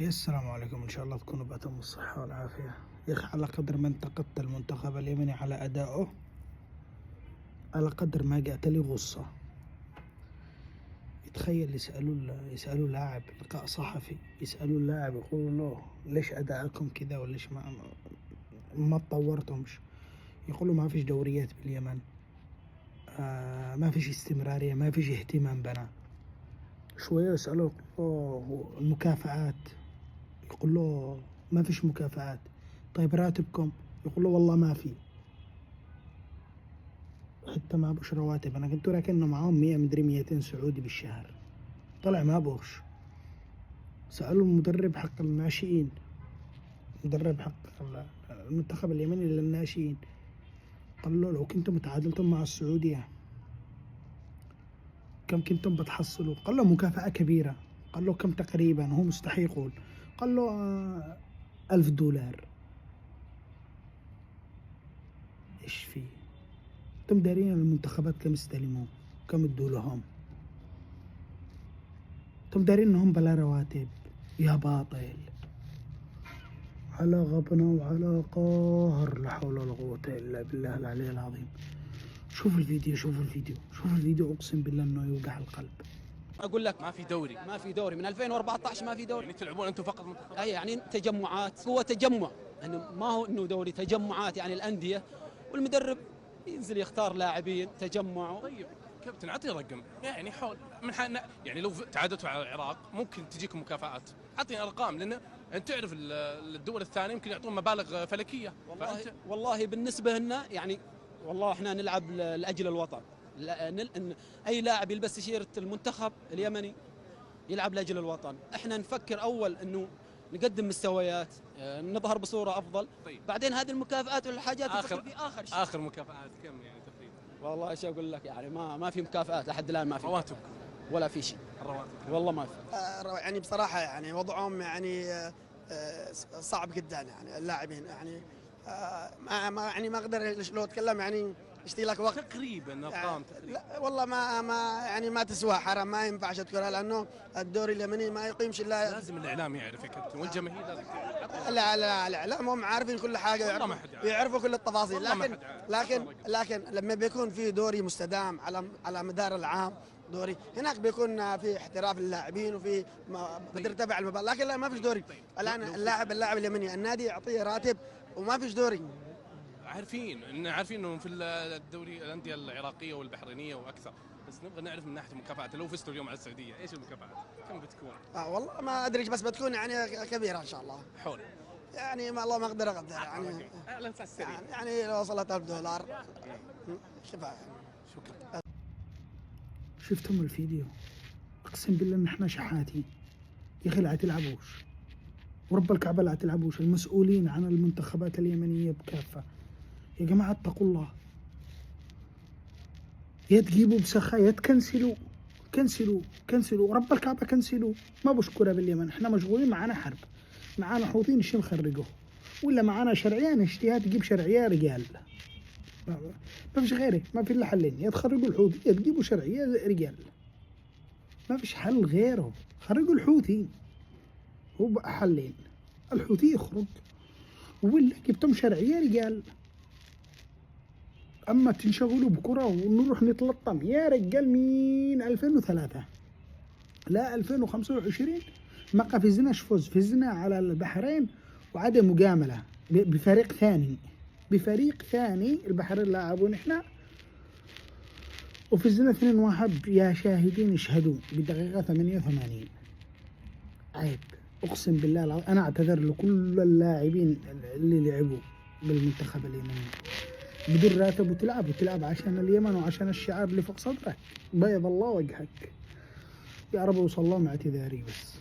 السلام عليكم، إن شاء الله تكونوا بأتم الصحة والعافية. يا أخي، على قدر ما انتقدت المنتخب اليمني على أدائه، على قدر ما جاءت لي غصة. يتخيل يسألوا لاعب لقاء صحفي، يسألوا اللاعب يقولوا له ليش أداءكم كذا وليش ما تطورتمش؟ يقولوا ما فيش دوريات باليمن، ما فيش استمرارية، ما فيش اهتمام بنا. شوية يسألوا المكافآت، يقول له ما فيش مكافآت. طيب راتبكم؟ يقول له والله ما في، حتى ما بوش رواتب. انا كنت راكن معاهم 100 مدري 200 سعودي بالشهر، طلع ما بوش. سألوا المدرب حق الناشئين، مدرب حق المنتخب اليمني للناشئين، قال له لو كنتم تعادلتم مع السعودية كم كنتم بتحصلوا؟ قال له مكافأة كبيرة. قال له كم تقريبا؟ هو مستحي يقول. قال له $1000. ايش فيه؟ انتم دارين المنتخبات كم استلموا، كم ادوا لهم؟ انتم دارين انهم بلا رواتب؟ يا باطل، على غبنة وعلى قهر، لا حول ولا قوة الا بالله العلي العظيم. شوف الفيديو، اقسم بالله انه يوقع القلب. اقول لك ما في دوري من 2014، ما في دوري. يعني تلعبون انتم فقط منتخب؟ اي يعني تجمعات، هو تجمع يعني، ما هو انه دوري، تجمعات يعني الانديه، والمدرب ينزل يختار لاعبين تجمع. طيب كابتن، اعطي رقم يعني حول من حالنا، يعني لو تعادلتوا على العراق ممكن تجيكم مكافآت. اعطيني ارقام، لان انت تعرف الدول الثانيه يمكن يعطون مبالغ فلكيه. والله بالنسبه لنا يعني، والله احنا نلعب لاجل الوطن. اي لاعب يلبس تيشيرت المنتخب اليمني يلعب لاجل الوطن. احنا نفكر اول انه نقدم مستويات، نظهر بصوره افضل. طيب. بعدين هذه المكافآت والحاجات اخر شيء. اخر مكافآت كم يعني تقريبا؟ والله ايش اقول لك يعني، ما في مكافآت لحد الان، ما في رواتب ولا في شيء. الرواتب والله ما في. يعني بصراحة يعني وضعهم يعني صعب جدا، يعني اللاعبين يعني ما اقدر لو اتكلم يعني اشتي لك وقت تقريبا ارقام يعني. تقريبا. لا والله ما يعني ما تسوى، حرام، ما ينفعش اذكرها، لانه الدوري اليمني ما يقيمش الا. لازم الاعلام يعرف يا كابتن، والجماهير لازم تعرف. لا الاعلام هم عارفين كل حاجه، والله ما حد يعرف. يعرفوا كل التفاصيل، والله ما لكن حد يعرف. لكن لما بيكون في دوري مستدام على مدار العام، دوري هناك بيكون في احتراف للاعبين وفي بترتفع المبالغ، لكن لا، ما فيش دوري الان. اللاعب اليمني النادي يعطيه راتب وما فيش دوري. عارفين انه في الدوري الانديه العراقيه والبحرينيه واكثر، بس نبغى نعرف من ناحيه المكافآت. لو فزتوا اليوم على السعوديه ايش المكافآت؟ كم بتكون؟ والله ما ادري، بس بتكون يعني كبيره ان شاء الله. حول يعني ما الله ما اقدر يعني على اساس السريع. يعني لو وصلت $1000 كفايه. شكرا. شفتم الفيديو؟ اقسم بالله ان احنا شحاتين. يا اخي لا تلعبوش، ورب الكعبة لا تلعبوش. المسؤولين عن المنتخبات اليمنية بكافة، يا جماعة اتقوا الله. يا تجيبوا بسخاء يا كنسلوا رب الكعبة، كنسلوا. ما بوش كرة باليمن، احنا مشغولين، معانا حرب، معانا حوثيين نشتي نخرجه، ولا معانا شرعية نشتيها تجيب شرعية رجال. ما فيش غيره، ما في الا حلين، يا تخرجوا الحوثي يا تجيبوا شرعية رجال. ما فيش حل غيره، خرجوا الحوثي. هو بقى حلين، الحوثي يخرج ولا جبتم شرعية رجال. اما تنشغلوا بكرة ونروح نتلطم يا رجال من 2003 لا 2025 ما قفزناش فوز، فزنا على البحرين وعدم مجاملة بفريق ثاني. البحرين لاعبون احنا وفزنا 2-1. يا شاهدين اشهدوا بدقيقة 88. عيب، اقسم بالله العظيم. انا اعتذر لكل اللاعبين اللي لعبوا بالمنتخب اليمني بدون راتب، وتلعب عشان اليمن وعشان الشعار اللي فوق صدرك. بيض الله وجهك. يا رب وصل الله مع اعتذاري بس.